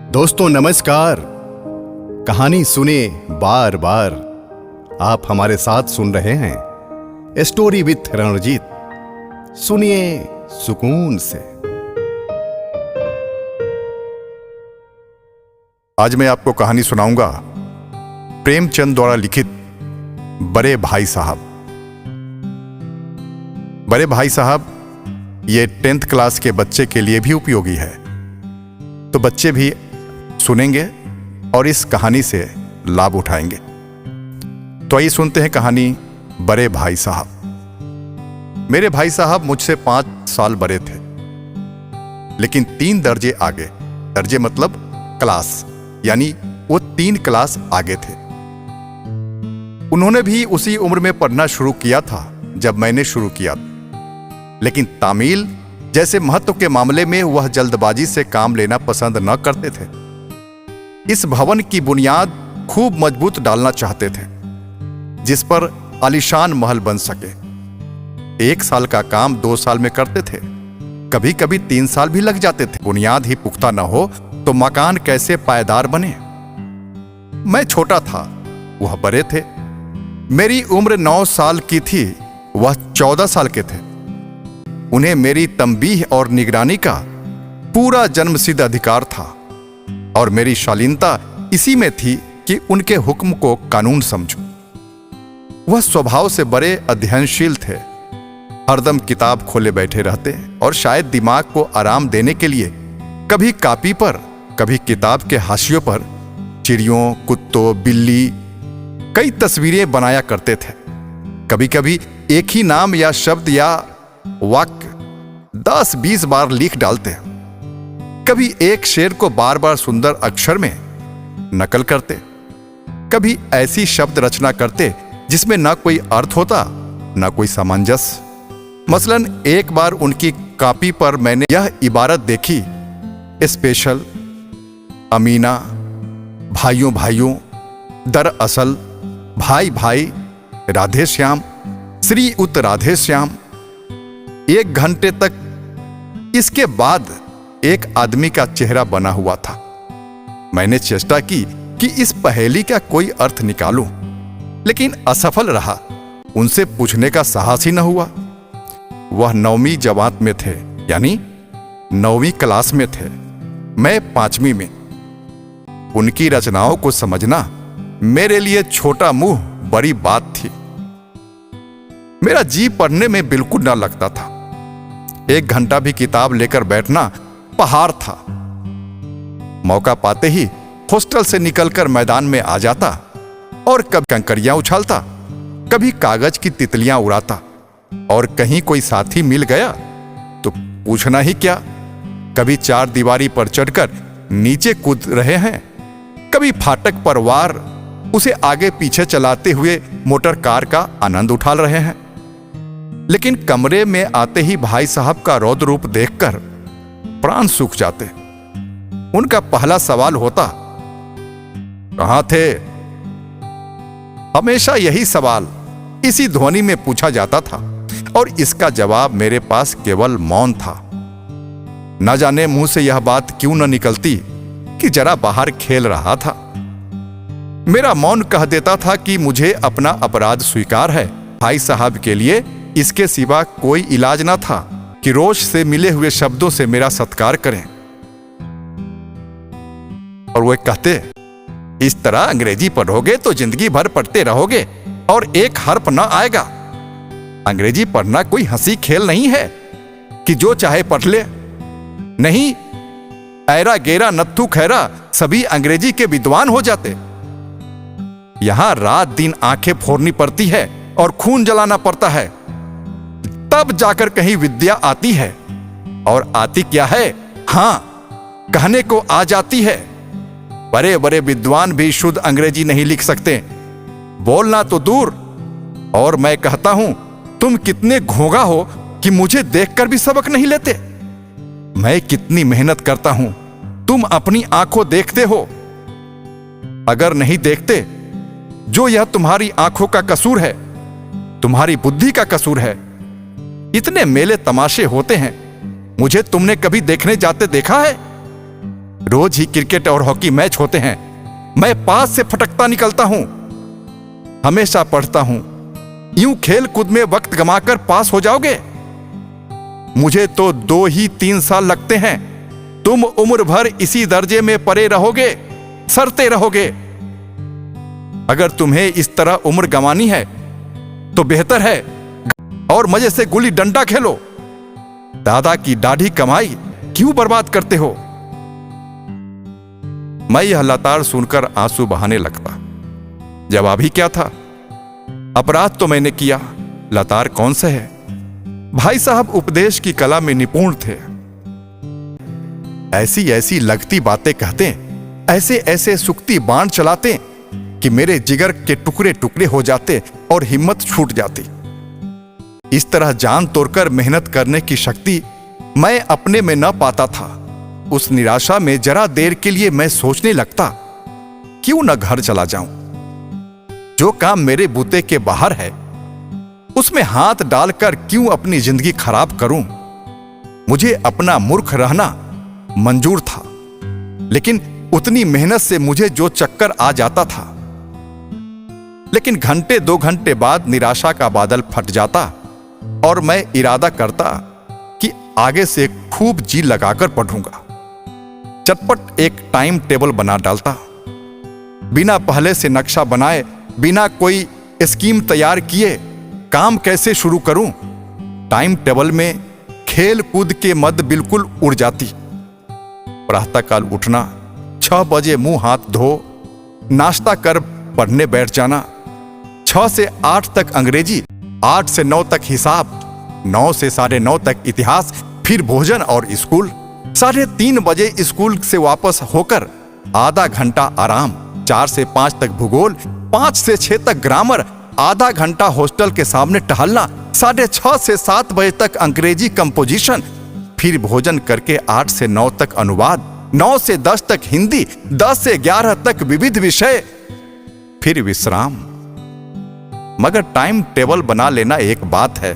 दोस्तों नमस्कार। कहानी सुने बार बार। आप हमारे साथ सुन रहे हैं स्टोरी विथ रणजीत। सुनिए सुकून से। आज मैं आपको कहानी सुनाऊंगा प्रेमचंद द्वारा लिखित बड़े भाई साहब। बड़े भाई साहब ये 10th क्लास के बच्चे के लिए भी उपयोगी है, तो बच्चे भी सुनेंगे और इस कहानी से लाभ उठाएंगे। तो आइए सुनते हैं कहानी बड़े भाई साहब। मेरे भाई साहब मुझसे 5 साल बड़े थे, लेकिन 3 दर्जे आगे। दर्जे मतलब क्लास, यानी वो 3 क्लास आगे थे। उन्होंने भी उसी उम्र में पढ़ना शुरू किया था जब मैंने शुरू किया, लेकिन तामील जैसे महत्व के मामले में वह जल्दबाजी से काम लेना पसंद न करते थे। इस भवन की बुनियाद खूब मजबूत डालना चाहते थे, जिस पर आलीशान महल बन सके। 1 साल का काम 2 साल में करते थे, कभी कभी 3 साल भी लग जाते थे। बुनियाद ही पुख्ता न हो तो मकान कैसे पायदार बने। मैं छोटा था, वह बड़े थे। मेरी उम्र 9 साल की थी, वह 14 साल के थे। उन्हें मेरी तंबीह और निगरानी का पूरा जन्मसिद्ध अधिकार था, और मेरी शालीनता इसी में थी कि उनके हुक्म को कानून समझूं। वह स्वभाव से बड़े अध्ययनशील थे, हरदम किताब खोले बैठे रहते और शायद दिमाग को आराम देने के लिए कभी कॉपी पर, कभी किताब के हाशियों पर चिड़ियों, कुत्तों, बिल्ली कई तस्वीरें बनाया करते थे। कभी कभी एक ही नाम या शब्द या वाक्य 10-20 बार लिख डालते। कभी एक शेर को बार बार सुंदर अक्षर में नकल करते, कभी ऐसी शब्द रचना करते जिसमें ना कोई अर्थ होता, ना कोई सामंजस्य। मसलन एक बार उनकी कॉपी पर मैंने यह इबारत देखी, स्पेशल, अमीना, भाइयों भाइयों, दरअसल, भाई भाई, राधे श्याम, श्री उत राधे श्याम। 1 घंटे तक इसके बाद एक आदमी का चेहरा बना हुआ था। मैंने चेष्टा की कि इस पहेली का कोई अर्थ निकालूं, लेकिन असफल रहा। उनसे पूछने का साहस ही न हुआ। वह 9वीं जमात में थे, यानी 9वीं क्लास में थे, मैं 5वीं में। उनकी रचनाओं को समझना मेरे लिए छोटा मुंह बड़ी बात थी। मेरा जी पढ़ने में बिल्कुल न लगता था। 1 घंटा भी किताब लेकर बैठना पहाड़ था। मौका पाते ही हॉस्टल से निकलकर मैदान में आ जाता और कभी कंकरियां उछालता, कभी कागज की तितलियां उड़ाता, और कहीं कोई साथी मिल गया तो पूछना ही क्या। कभी 4 दीवारी पर चढ़कर नीचे कूद रहे हैं, कभी फाटक पर वार उसे आगे पीछे चलाते हुए मोटर कार का आनंद उठा रहे हैं। लेकिन कमरे में आते ही भाई साहब का रौद्र रूप देखकर प्राण सूख जाते। उनका पहला सवाल होता, कहां थे? हमेशा यही सवाल इसी ध्वनि में पूछा जाता था, और इसका जवाब मेरे पास केवल मौन था। न जाने मुंह से यह बात क्यों न निकलती कि जरा बाहर खेल रहा था। मेरा मौन कह देता था कि मुझे अपना अपराध स्वीकार है। भाई साहब के लिए इसके सिवा कोई इलाज न था कि रोज से मिले हुए शब्दों से मेरा सत्कार करें। और वे कहते, इस तरह अंग्रेजी पढ़ोगे तो जिंदगी भर पढ़ते रहोगे और एक हर्फ न आएगा। अंग्रेजी पढ़ना कोई हंसी खेल नहीं है कि जो चाहे पढ़ ले। नहीं, ऐरा गेरा नत्थु खैरा सभी अंग्रेजी के विद्वान हो जाते। यहां रात दिन आंखें फोड़नी पड़ती है और खून जलाना पड़ता है, तब जाकर कहीं विद्या आती है। और आती क्या है? हां, कहने को आ जाती है। बड़े बड़े विद्वान भी शुद्ध अंग्रेजी नहीं लिख सकते, बोलना तो दूर। और मैं कहता हूं, तुम कितने घोंघा हो कि मुझे देखकर भी सबक नहीं लेते। मैं कितनी मेहनत करता हूं, तुम अपनी आंखों देखते हो। अगर नहीं देखते, जो यह तुम्हारी आंखों का कसूर है, तुम्हारी बुद्धि का कसूर है। इतने मेले तमाशे होते हैं, मुझे तुमने कभी देखने जाते देखा है? रोज ही क्रिकेट और हॉकी मैच होते हैं, मैं पास से फटकता निकलता हूं। हमेशा पढ़ता हूं, यूं खेल कूद में वक्त गंवाकर पास हो जाओगे? मुझे तो 2 ही 3 साल लगते हैं, तुम उम्र भर इसी दर्जे में पड़े रहोगे, सरते रहोगे। अगर तुम्हें इस तरह उम्र गंवानी है तो बेहतर है और मजे से गुल्ली डंडा खेलो। दादा की दाढ़ी कमाई क्यों बर्बाद करते हो? मैं यह लताड़ सुनकर आंसू बहाने लगता। जवाब ही क्या था? अपराध तो मैंने किया, लताड़ कौन सा है? भाई साहब उपदेश की कला में निपुण थे। ऐसी ऐसी लगती बातें कहते, ऐसे ऐसे सुक्ति बाण चलाते कि मेरे जिगर के टुकड़े टुकड़े हो जाते और हिम्मत छूट जाती। इस तरह जान तोड़कर मेहनत करने की शक्ति मैं अपने में न पाता था। उस निराशा में जरा देर के लिए मैं सोचने लगता, क्यों न घर चला जाऊं? जो काम मेरे बूते के बाहर है उसमें हाथ डालकर क्यों अपनी जिंदगी खराब करूं? मुझे अपना मूर्ख रहना मंजूर था, लेकिन उतनी मेहनत से मुझे जो चक्कर आ जाता था। लेकिन घंटे 2 घंटे बाद निराशा का बादल फट जाता और मैं इरादा करता कि आगे से खूब जी लगाकर पढ़ूंगा। चटपट एक टाइम टेबल बना डालता, बिना पहले से नक्शा बनाए, बिना कोई स्कीम तैयार किए काम कैसे शुरू करूं? टाइम टेबल में खेल कूद के मद बिल्कुल उड़ जाती। प्रातःकाल उठना, 6 बजे मुंह हाथ धो नाश्ता कर पढ़ने बैठ जाना, 6 से 8 तक अंग्रेजी, 8 से 9 तक हिसाब, 9 से 9:30 तक इतिहास, फिर भोजन और स्कूल। 3:30 बजे स्कूल से वापस होकर आधा घंटा आराम, 4 से 5 तक भूगोल, 5 से 6 तक ग्रामर, आधा घंटा हॉस्टल के सामने टहलना, 6:30 से 7 बजे तक अंग्रेजी कंपोजिशन, फिर भोजन करके 8 से 9 तक अनुवाद, 9 से 10 तक हिंदी, 10 से 11 तक विविध विषय, फिर विश्राम। मगर टाइम टेबल बना लेना एक बात है,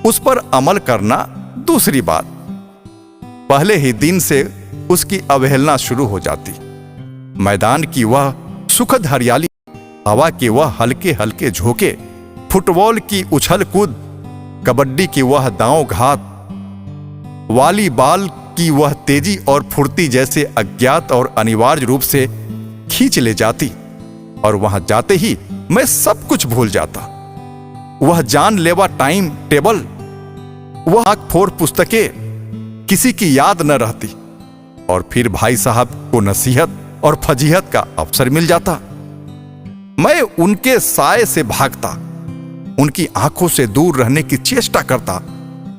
उस पर अमल करना दूसरी बात। पहले ही दिन से उसकी अवहेलना शुरू हो जाती। मैदान की वह सुखद हरियाली, हवा के वह हल्के हल्के झोंके, फुटबॉल की उछल कूद, कबड्डी की वह दांव घात, वॉलीबॉल की वह तेजी और फुर्ती जैसे अज्ञात और अनिवार्य रूप से खींच ले जाती, और वहां जाते ही मैं सब कुछ भूल जाता। वह जानलेवा टाइम टेबल, वह आंख फोड़ पुस्तकें किसी की याद न रहती, और फिर भाई साहब को नसीहत और फजीहत का अवसर मिल जाता। मैं उनके साए से भागता, उनकी आंखों से दूर रहने की चेष्टा करता,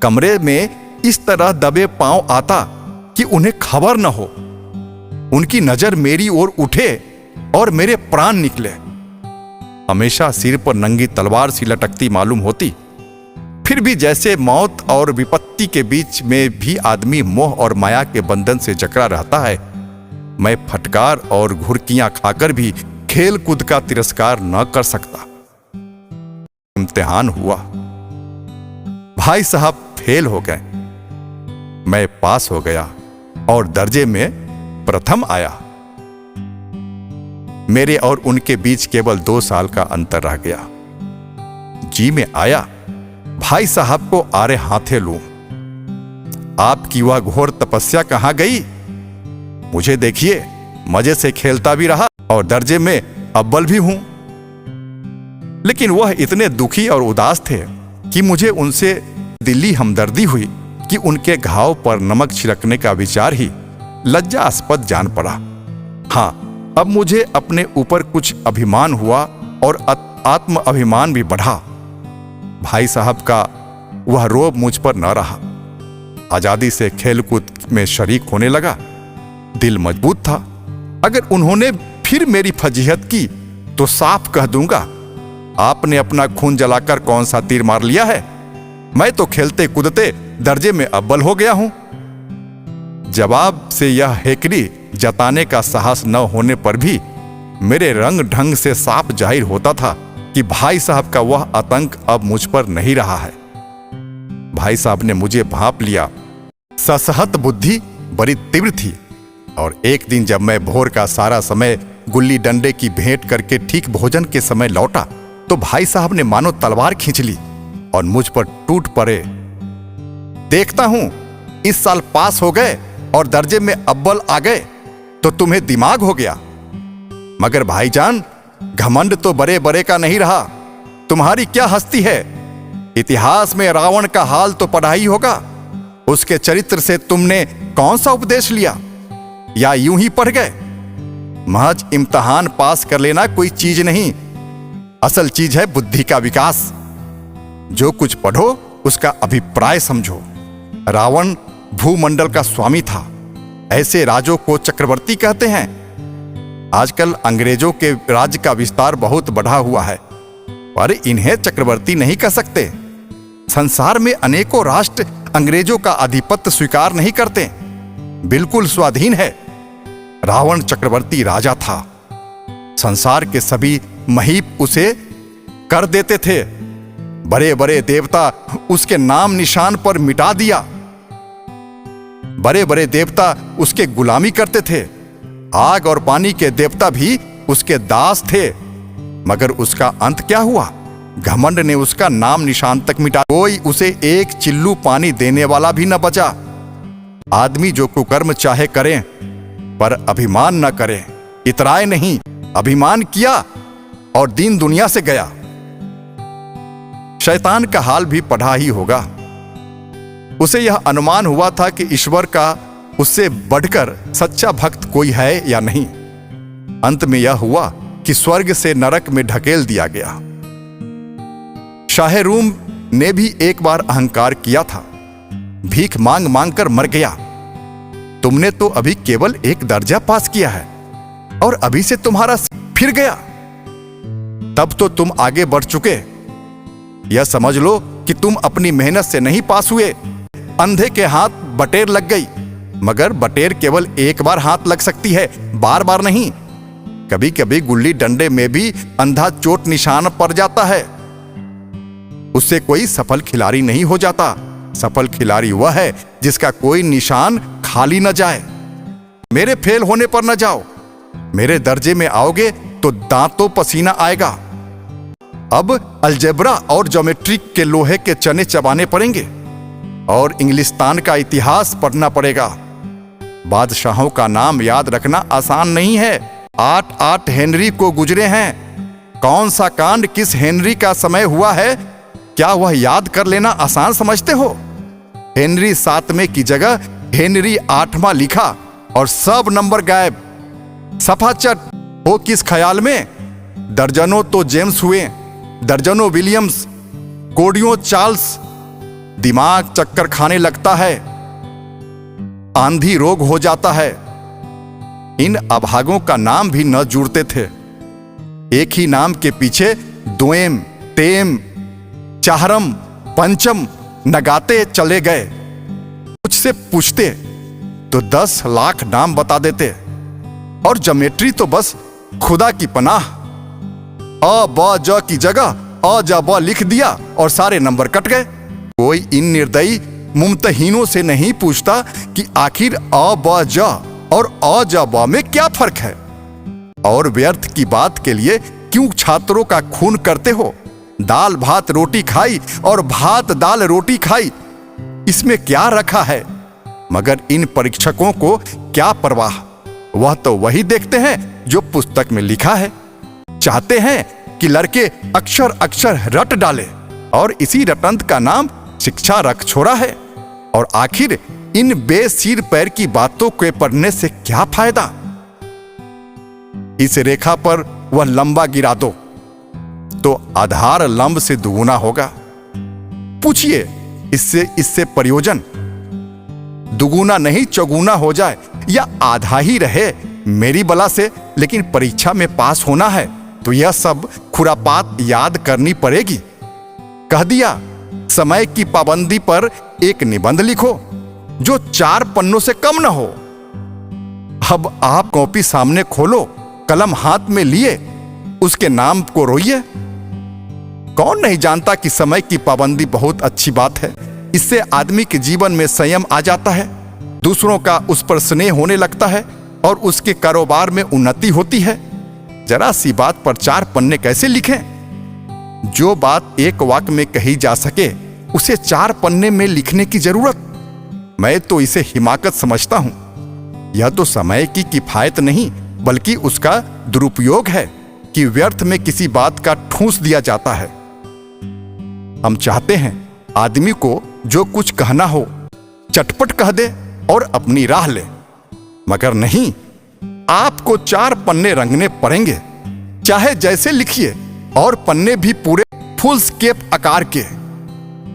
कमरे में इस तरह दबे पांव आता कि उन्हें खबर न हो। उनकी नजर मेरी ओर उठे और मेरे प्राण निकले। हमेशा सिर पर नंगी तलवार सी लटकती मालूम होती, फिर भी जैसे मौत और विपत्ति के बीच में भी आदमी मोह और माया के बंधन से जकड़ा रहता है। मैं फटकार और घुरकियां खाकर भी खेल कूद का तिरस्कार न कर सकता। इम्तिहान हुआ, भाई साहब फेल हो गए, मैं पास हो गया और दर्जे में प्रथम आया। मेरे और उनके बीच केवल 2 साल का अंतर रह गया। जी में आया भाई साहब को आरे हाथे लूं। आपकी वह घोर तपस्या कहां गई? मुझे देखिए, मजे से खेलता भी रहा और दर्जे में अव्वल भी हूं। लेकिन वह इतने दुखी और उदास थे कि मुझे उनसे दिली हमदर्दी हुई कि उनके घाव पर नमक छिड़कने का विचार ही लज्जास्पद जान पड़ा। हां, अब मुझे अपने ऊपर कुछ अभिमान हुआ और आत्म अभिमान भी बढ़ा। भाई साहब का वह रोब मुझ पर न रहा। आजादी से खेलकूद में शरीक होने लगा। दिल मजबूत था। अगर उन्होंने फिर मेरी फजीहत की तो साफ कह दूंगा, आपने अपना खून जलाकर कौन सा तीर मार लिया है? मैं तो खेलते कूदते दर्जे में अव्वल हो गया हूं। जवाब से यह हेकड़ी जताने का साहस न होने पर भी मेरे रंग ढंग से साफ जाहिर होता था कि भाई साहब का वह आतंक अब मुझ पर नहीं रहा है। भाई साहब ने मुझे भांप लिया। ससहत बुद्धि बड़ी तीव्र थी। और एक दिन जब मैं भोर का सारा समय गुल्ली डंडे की भेंट करके ठीक भोजन के समय लौटा तो भाई साहब ने मानो तलवार खींच ली और मुझ पर टूट पड़े। देखता हूं इस साल पास हो गए और दर्जे में अव्वल आ गए तो तुम्हें दिमाग हो गया। मगर भाईजान, घमंड तो बड़े बड़े का नहीं रहा। तुम्हारी क्या हस्ती है। इतिहास में रावण का हाल तो पढ़ा ही होगा। उसके चरित्र से तुमने कौन सा उपदेश लिया, या यूं ही पढ़ गए? महज इम्तिहान पास कर लेना कोई चीज नहीं, असल चीज है बुद्धि का विकास। जो कुछ पढ़ो उसका अभिप्राय समझो। रावण भूमंडल का स्वामी था। ऐसे राजों को चक्रवर्ती कहते हैं। आजकल अंग्रेजों के राज्य का विस्तार बहुत बढ़ा हुआ है, पर इन्हें चक्रवर्ती नहीं कह सकते। संसार में अनेकों राष्ट्र अंग्रेजों का आधिपत्य स्वीकार नहीं करते, बिल्कुल स्वाधीन है। रावण चक्रवर्ती राजा था। संसार के सभी महीप उसे कर देते थे। बड़े बड़े देवता उसके नाम निशान पर मिटा दिया। बड़े बड़े देवता उसके गुलामी करते थे। आग और पानी के देवता भी उसके दास थे। मगर उसका अंत क्या हुआ? घमंड ने उसका नाम निशान तक मिटा। कोई उसे एक चिल्लू पानी देने वाला भी न बचा। आदमी जो कुकर्म चाहे करें, पर अभिमान न करे। इतराए नहीं, अभिमान किया और दीन दुनिया से गया। शैतान का हाल भी पढ़ा ही होगा। उसे यह अनुमान हुआ था कि ईश्वर का उससे बढ़कर सच्चा भक्त कोई है या नहीं। अंत में यह हुआ कि स्वर्ग से नरक में ढकेल दिया गया। शाह रूम ने भी एक बार अहंकार किया था। भीख मांग मांग कर मर गया। तुमने तो अभी केवल एक दर्जा पास किया है और अभी से तुम्हारा फिर गया। तब तो तुम आगे बढ़ चुके। यह समझ लो कि तुम अपनी मेहनत से नहीं पास हुए। अंधे के हाथ बटेर लग गई, मगर बटेर केवल एक बार हाथ लग सकती है, बार बार नहीं। कभी कभी गुल्ली डंडे में भी अंधा चोट निशान पड़ जाता है। उससे कोई सफल खिलाड़ी नहीं हो जाता। सफल खिलाड़ी वह है जिसका कोई निशान खाली न जाए। मेरे फेल होने पर न जाओ। मेरे दर्जे में आओगे तो दांतों पसीना आएगा। अब अलजेब्रा और ज्योमेट्री के लोहे के चने चबाने पड़ेंगे और इंग्लिस्तान का इतिहास पढ़ना पड़ेगा। बादशाहों का नाम याद रखना आसान नहीं है। 8 हेनरी को गुजरे हैं। कौन सा कांड किस हेनरी का समय हुआ है, क्या वह याद कर लेना आसान समझते हो? हेनरी 7वें की जगह हेनरी 8वां लिखा और सब नंबर गायब। सफाचट हो किस ख्याल में? दर्जनों तो जेम्स हुए, दर्जनों विलियम्स, कोडियों चार्ल्स। दिमाग चक्कर खाने लगता है, आंधी रोग हो जाता है। इन अभागों का नाम भी न जुड़ते थे। एक ही नाम के पीछे द्वेम, तेम, चाहरम, पंचम नगाते चले गए। मुझसे पूछते तो 10 लाख नाम बता देते। और ज्योमेट्री तो बस खुदा की पनाह। अ ब ज की जगह अ ज ब लिख दिया और सारे नंबर कट गए। कोई इन निर्दयी मुमतहीनों से नहीं पूछता कि आखिर अ ब ज और अ ज ब में क्या फर्क है। और व्यर्थ की बात के लिए क्यों छात्रों का खून करते हो? दाल भात रोटी खाई और भात दाल रोटी खाई, इसमें क्या रखा है? मगर इन परीक्षकों को क्या परवाह। वह तो वही देखते हैं जो पुस्तक में लिखा है। चाहते हैं कि लड़के अक्षर अक्षर रट डाले और इसी रटंत का नाम शिक्षा रख छोड़ा है। और आखिर इन बेसिर पैर की बातों के पढ़ने से क्या फायदा? इस रेखा पर वह लंबा गिरा दो तो आधार लंब से दुगुना होगा। पूछिए इससे प्रयोजन दुगुना नहीं चौगुना हो जाए या आधा ही रहे मेरी बला से, लेकिन परीक्षा में पास होना है तो यह सब खुरापात याद करनी पड़ेगी। कह दिया समय की पाबंदी पर एक निबंध लिखो जो 4 पन्नों से कम न हो। अब आप कॉपी सामने खोलो, कलम हाथ में लिए उसके नाम को रोइए। कौन नहीं जानता कि समय की पाबंदी बहुत अच्छी बात है। इससे आदमी के जीवन में संयम आ जाता है, दूसरों का उस पर स्नेह होने लगता है और उसके कारोबार में उन्नति होती है। जरा सी बात पर 4 पन्ने कैसे लिखें? जो बात एक वाक्य में कही जा सके उसे 4 पन्ने में लिखने की जरूरत? मैं तो इसे हिमाकत समझता हूं। यह तो समय की किफायत नहीं बल्कि उसका दुरुपयोग है कि व्यर्थ में किसी बात का ठूंस दिया जाता है। हम चाहते हैं आदमी को जो कुछ कहना हो चटपट कह दे और अपनी राह ले, मगर नहीं, आपको 4 पन्ने रंगने पड़ेंगे, चाहे जैसे लिखिए, और पन्ने भी पूरे फुल स्केप आकार के।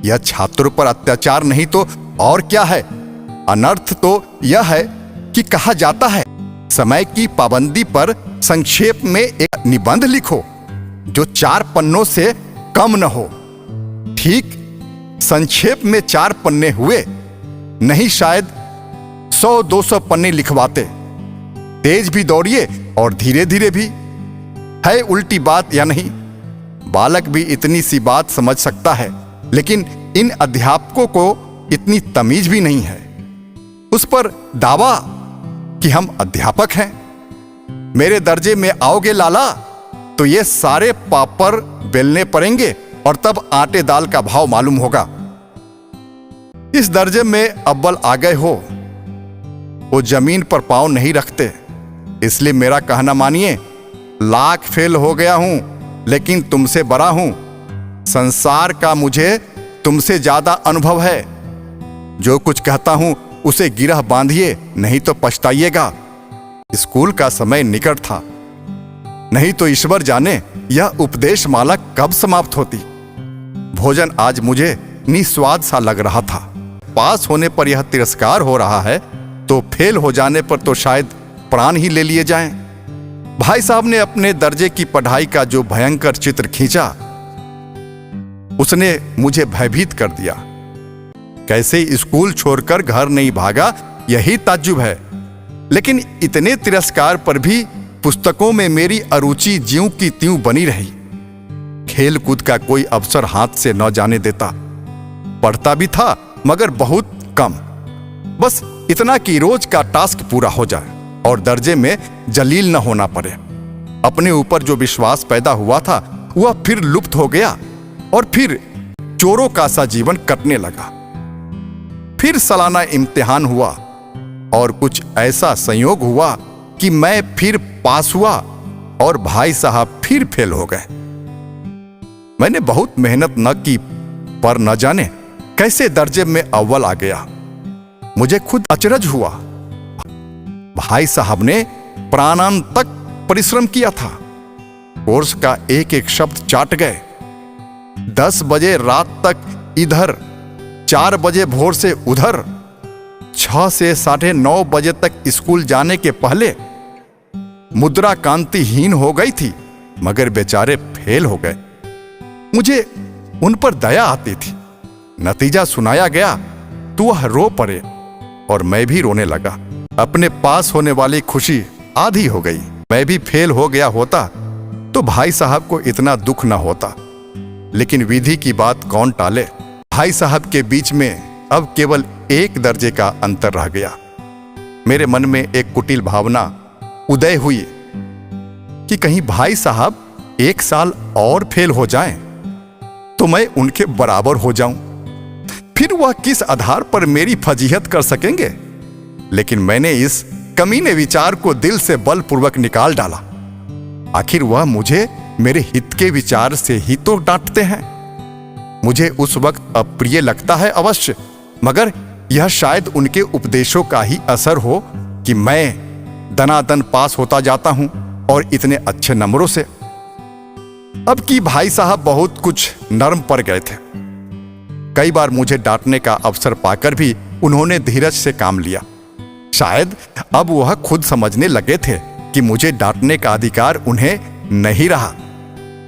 यह छात्रों पर अत्याचार नहीं तो और क्या है? अनर्थ तो यह है कि कहा जाता है समय की पाबंदी पर संक्षेप में एक निबंध लिखो जो 4 पन्नों से कम न हो। ठीक संक्षेप में 4 पन्ने हुए, नहीं शायद 100-200 पन्ने लिखवाते। तेज भी दौड़िए और धीरे धीरे भी। है उल्टी बात या नहीं? बालक भी इतनी सी बात समझ सकता है, लेकिन इन अध्यापकों को इतनी तमीज भी नहीं है। उस पर दावा कि हम अध्यापक हैं। मेरे दर्जे में आओगे लाला तो ये सारे पापड़ बेलने पड़ेंगे और तब आटे दाल का भाव मालूम होगा। इस दर्जे में अव्वल आ गए हो। वो जमीन पर पांव नहीं रखते, इसलिए मेरा कहना मानिए। लाख फेल हो गया हूं लेकिन तुमसे बड़ा हूं। संसार का मुझे तुमसे ज्यादा अनुभव है। जो कुछ कहता हूं उसे गिरह बांधिए, नहीं तो पछताइएगा। स्कूल का समय निकट था, नहीं तो ईश्वर जाने यह उपदेश माला कब समाप्त होती। भोजन आज मुझे निस्वाद सा लग रहा था। पास होने पर यह तिरस्कार हो रहा है तो फेल हो जाने पर तो शायद प्राण ही ले लिए जाएं। भाई साहब ने अपने दर्जे की पढ़ाई का जो भयंकर चित्र खींचा उसने मुझे भयभीत कर दिया। कैसे स्कूल छोड़कर घर नहीं भागा, यही ताज्जुब है। लेकिन इतने तिरस्कार पर भी पुस्तकों में मेरी अरुचि ज्यों की त्यों बनी रही। खेल कूद का कोई अवसर हाथ से न जाने देता। पढ़ता भी था मगर बहुत कम, बस इतना कि रोज का टास्क पूरा हो जाए और दर्जे में जलील न होना पड़े। अपने ऊपर जो विश्वास पैदा हुआ था वह फिर लुप्त हो गया और फिर चोरों का सा जीवन कटने लगा। फिर सालाना इम्तिहान हुआ और कुछ ऐसा संयोग हुआ कि मैं फिर पास हुआ और भाई साहब फिर फेल हो गए। मैंने बहुत मेहनत न की पर न जाने कैसे दर्जे में अव्वल आ गया। मुझे खुद अचरज हुआ। भाई साहब ने प्राणांत तक परिश्रम किया था। कोर्स का एक एक शब्द चाट गए। 10 बजे रात तक इधर, 4 बजे भोर से उधर, 6 से 9:30 बजे तक स्कूल जाने के पहले मुद्रा कांतिहीन हो गई थी, मगर बेचारे फेल हो गए। मुझे उन पर दया आती थी। नतीजा सुनाया गया तो वह रो पड़े और मैं भी रोने लगा। अपने पास होने वाली खुशी आधी हो गई। मैं भी फेल हो गया होता तो भाई साहब को इतना दुख न होता, लेकिन विधि की बात कौन टाले। भाई साहब के बीच में अब केवल 1 दर्जे का अंतर रह गया। मेरे मन में एक कुटिल भावना उदय हुई कि कहीं भाई साहब 1 साल और फेल हो जाएं तो मैं उनके बराबर हो जाऊं। फिर वह किस आधार पर मेरी फजीहत कर सकेंगे। लेकिन मैंने इस कमीने विचार को दिल से बलपूर्वक निकाल डाला। आखिर वह मुझे मेरे हित के विचार से ही तो डांटते हैं। मुझे उस वक्त अप्रिय लगता है अवश्य, मगर यह शायद उनके उपदेशों का ही असर हो कि मैं दनादन पास होता जाता हूं और इतने अच्छे नंबरों से। अब की भाई साहब बहुत कुछ नर्म पड़ गए थे। कई बार मुझे डांटने का अवसर पाकर भी उन्होंने धीरज से काम लिया। शायद अब वह खुद समझने लगे थे कि मुझे डांटने का अधिकार उन्हें नहीं रहा,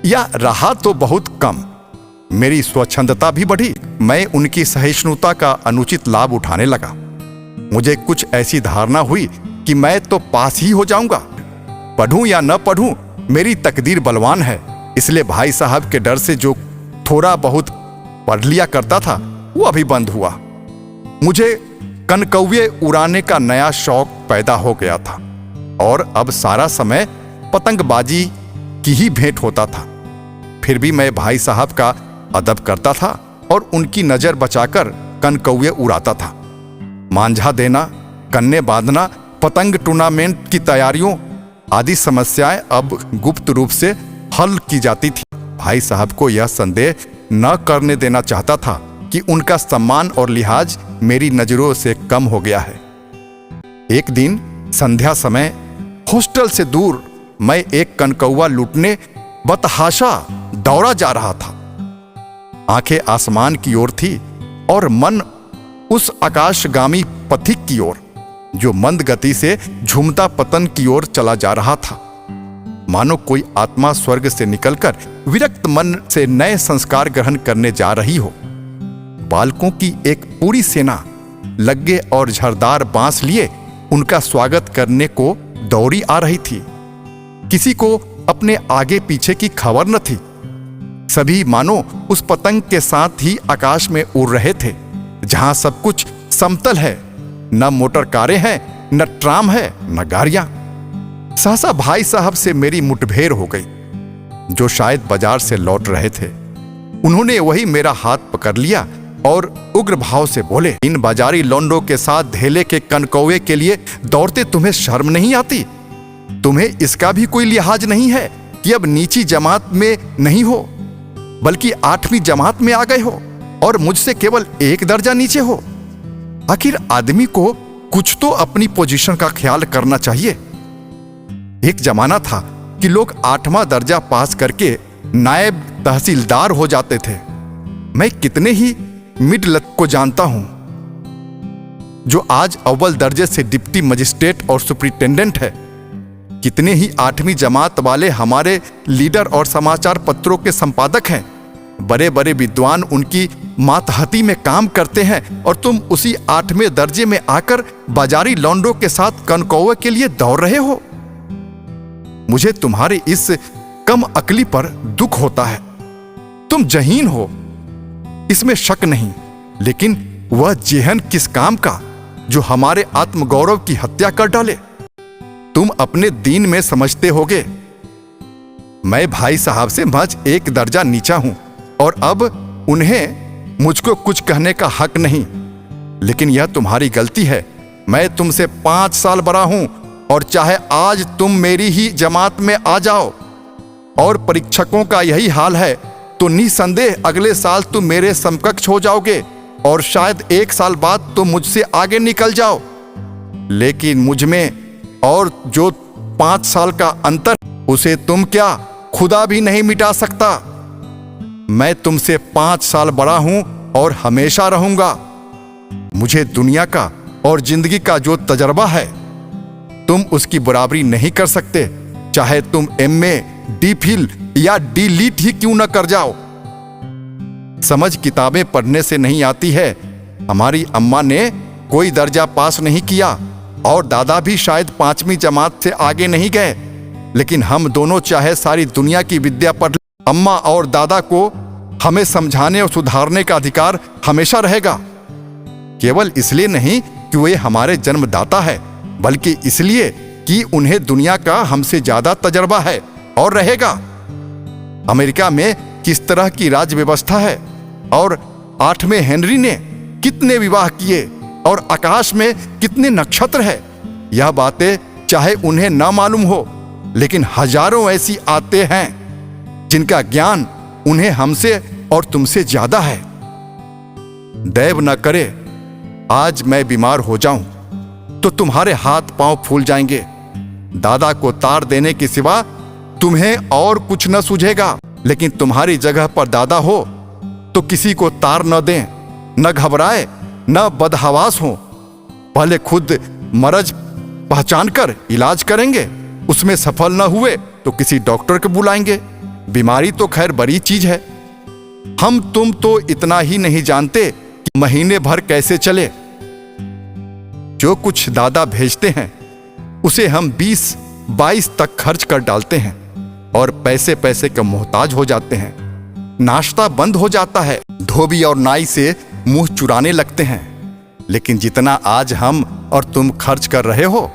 या रहा तो बहुत कम। मेरी स्वच्छंदता भी बढ़ी। मैं उनकी सहिष्णुता का अनुचित लाभ उठाने लगा। मुझे कुछ ऐसी धारणा हुई कि मैं तो पास ही हो जाऊंगा। पढ़ूं या न पढ़ूं, मेरी तकदीर बलवान है। इसलिए भाई साहब के डर से जो थोड़ा बहुत पढ़ लिया करता था वो अभी बंद हुआ। मुझे कनकौवे उड़ाने का नया शौक पैदा हो गया था। और अब सारा समय पतंगबाजी की ही भेंट होता था। फिर भी मैं भाई साहब का अदब करता था और उनकी नजर बचाकर कनकौए उड़ाता था। मांझा देना, कन्ने बांधना, पतंग टूर्नामेंट की तैयारियों आदि समस्याएं अब गुप्त रूप से हल की जाती थी। भाई साहब को यह संदेह न करने देना चाहता था कि उनका सम्मान और लिहाज मेरी नजरों से कम हो गया है। एक दिन संध्या समय हॉस्टल से दूर मैं एक कनकौआ लूटने बतहाशा दौड़ा जा रहा था। आंखें आसमान की ओर थी और मन उस आकाशगामी पथिक की ओर जो मंद गति से झूमता पतन की ओर चला जा रहा था। मानो कोई आत्मा स्वर्ग से निकलकर विरक्त मन से नए संस्कार ग्रहण करने जा रही हो। बालकों की एक पूरी सेना लग्गे और झरदार बांस लिए उनका स्वागत करने को दौड़ी आ रही थी। किसी को अपने आगे पीछे की खबर न थी। सभी मानो उस पतंग के साथ ही आकाश में उड़ रहे थे जहां सब कुछ समतल है, न मोटर कारें हैं, न ट्राम है, न गाड़ियां। सहसा भाई साहब से मेरी मुठभेड़ हो गई, जो शायद बाजार से लौट रहे थे। उन्होंने वही मेरा हाथ पकड़ लिया और उग्र भाव से बोले, इन बाजारी लौंडों के साथ धेले के कनकौए के लिए दौड़ते तुम्हें शर्म नहीं आती? तुम्हें इसका भी कोई लिहाज नहीं है कि अब नीची जमात में नहीं हो बल्कि 8वीं जमात में आ गए हो और मुझसे केवल 1 दर्जा नीचे हो। आखिर आदमी को कुछ तो अपनी पोजीशन का ख्याल करना चाहिए। एक जमाना था कि लोग 8वां दर्जा पास करके नायब तहसीलदार हो जाते थे। मैं कितने ही मिडल को जानता हूं जो आज अव्वल दर्जे से डिप्टी मजिस्ट्रेट और सुपरिटेंडेंट है। कितने ही 8वीं जमात वाले हमारे लीडर और समाचार पत्रों के संपादक हैं। बड़े बड़े विद्वान उनकी मातहती में काम करते हैं और तुम उसी 8वें दर्जे में आकर बाजारी लौंडों के साथ कनकौए के लिए दौड़ रहे हो। मुझे तुम्हारे इस कम अकली पर दुख होता है। तुम जहीन हो, इसमें शक नहीं, लेकिन वह जेहन किस काम का जो हमारे आत्मगौरव की हत्या कर डाले? तुम अपने दीन में समझते होगे मैं भाई साहब से महज 1 दर्जा नीचा हूं और अब उन्हें मुझको कुछ कहने का हक नहीं। लेकिन यह तुम्हारी गलती है। मैं तुमसे 5 साल बड़ा हूं और चाहे आज तुम मेरी ही जमात में आ जाओ और परीक्षकों का यही हाल है तो निसंदेह अगले साल तुम मेरे समकक्ष हो जाओगे और शायद 1 साल बाद तुम मुझसे आगे निकल जाओ। लेकिन मुझ में और जो 5 साल का अंतर, उसे तुम क्या खुदा भी नहीं मिटा सकता। मैं तुमसे 5 साल बड़ा हूं और हमेशा रहूंगा। मुझे दुनिया का और जिंदगी का जो तजर्बा है तुम उसकी बराबरी नहीं कर सकते, चाहे तुम MA, D.Phil या D.Lit ही क्यों न कर जाओ। समझ किताबें पढ़ने से नहीं आती है। हमारी अम्मा ने कोई दर्जा पास नहीं किया और दादा भी शायद 5वीं जमात से आगे नहीं गए, लेकिन हम दोनों चाहे सारी दुनिया की विद्या पढ़, अम्मा और दादा को हमें समझाने और सुधारने का अधिकार हमेशा रहेगा। केवल इसलिए नहीं कि वे हमारे जन्मदाता है, बल्कि इसलिए कि उन्हें दुनिया का हमसे ज्यादा तजर्बा है और रहेगा। अमेरिका में किस तरह की राज्य व्यवस्था है और 8वें हेनरी ने कितने विवाह किए और आकाश में कितने नक्षत्र है, यह बातें चाहे उन्हें न मालूम हो, लेकिन हजारों ऐसी आते हैं जिनका ज्ञान उन्हें हमसे और तुमसे ज्यादा है। दैव न करे आज मैं बीमार हो जाऊं तो तुम्हारे हाथ पांव फूल जाएंगे। दादा को तार देने के सिवा तुम्हें और कुछ न सूझेगा, लेकिन तुम्हारी जगह पर दादा हो तो किसी को तार न दें, न घबराए, न बदहवास हो। पहले खुद मर्ज पहचान कर इलाज करेंगे, उसमें सफल न हुए तो किसी डॉक्टर को बुलाएंगे। बीमारी तो खैर बड़ी चीज है। हम तुम तो इतना ही नहीं जानते कि महीने भर कैसे चले। जो कुछ दादा भेजते हैं उसे हम 20-22 तक खर्च कर डालते हैं और पैसे पैसे का मोहताज हो जाते हैं। नाश्ता बंद हो जाता है, धोबी और नाई से मुंह चुराने लगते हैं। लेकिन जितना आज हम और तुम खर्च कर रहे हो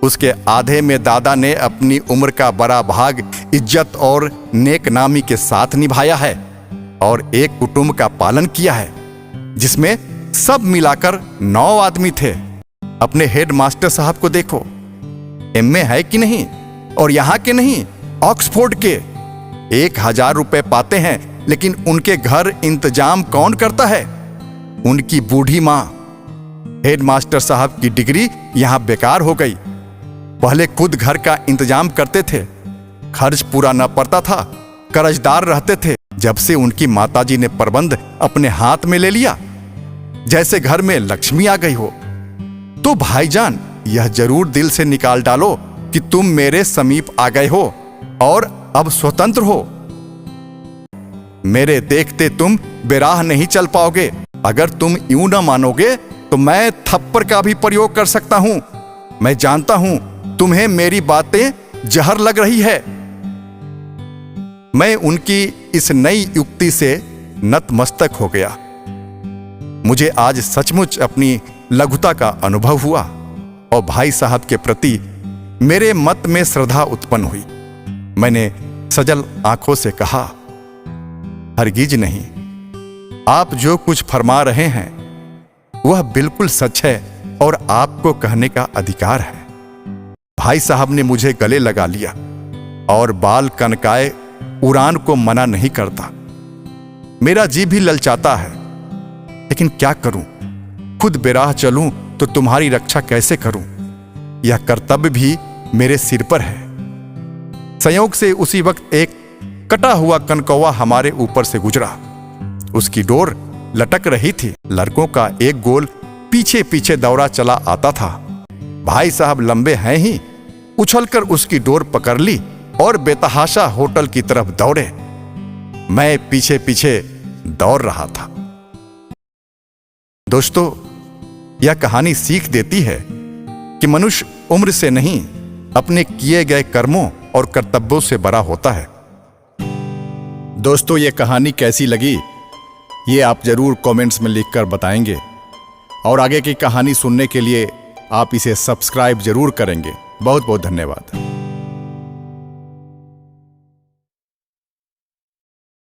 उसके आधे में दादा ने अपनी उम्र का बड़ा भाग इज्जत और नेक नामी के साथ निभाया है और एक कुटुंब का पालन किया है जिसमें सब मिलाकर 9 आदमी थे। अपने हेड मास्टर साहब को देखो, एमए है कि नहीं, और यहाँ के नहीं, ऑक्सफोर्ड के। 1000 रुपए पाते हैं, लेकिन उनके घर इंतजाम कौन करता है? उनकी बूढ़ी माँ। हेड मास्टर साहब की डिग्री यहाँ बेकार हो गई। पहले खुद घर का इंतजाम करते थे, खर्च पूरा न पड़ता था, कर्जदार रहते थे। जब से उनकी माताजी ने प्रबंध अपने हाथ में ले लिया, जैसे घर में लक्ष्मी आ गई हो। तो भाईजान, यह जरूर दिल से निकाल डालो कि तुम मेरे समीप आ गए हो और अब स्वतंत्र हो। मेरे देखते तुम बेराह नहीं चल पाओगे। अगर तुम यूं न मानोगे तो मैं थप्पड़ का भी प्रयोग कर सकता हूं। मैं जानता हूं तुम्हें मेरी बातें जहर लग रही है। मैं उनकी इस नई युक्ति से नतमस्तक हो गया। मुझे आज सचमुच अपनी लघुता का अनुभव हुआ और भाई साहब के प्रति मेरे मत में श्रद्धा उत्पन्न हुई। मैंने सजल आंखों से कहा, हरगिज नहीं, आप जो कुछ फरमा रहे हैं वह बिल्कुल सच है और आपको कहने का अधिकार है। भाई साहब ने मुझे गले लगा लिया और बाल कनकाए उड़ान को मना नहीं करता। मेरा जी भी ललचाता है, लेकिन क्या करूं? खुद बेराह चलूं तो तुम्हारी रक्षा कैसे करूं? यह कर्तव्य भी मेरे सिर पर है। संयोग से उसी वक्त एक कटा हुआ कनकौवा हमारे ऊपर से गुजरा। उसकी डोर लटक रही थी। लड़कों का एक गोल पीछे पीछे दौड़ा चला आता था। भाई साहब लंबे हैं ही, उछलकर उसकी डोर पकड़ ली और बेतहाशा होटल की तरफ दौड़े। मैं पीछे पीछे दौड़ रहा था। दोस्तों, यह कहानी सीख देती है कि मनुष्य उम्र से नहीं, अपने किए गए कर्मों और कर्तव्यों से बड़ा होता है। दोस्तों, यह कहानी कैसी लगी ये आप जरूर कमेंट्स में लिखकर बताएंगे और आगे की कहानी सुनने के लिए आप इसे सब्सक्राइब जरूर करेंगे। बहुत बहुत धन्यवाद।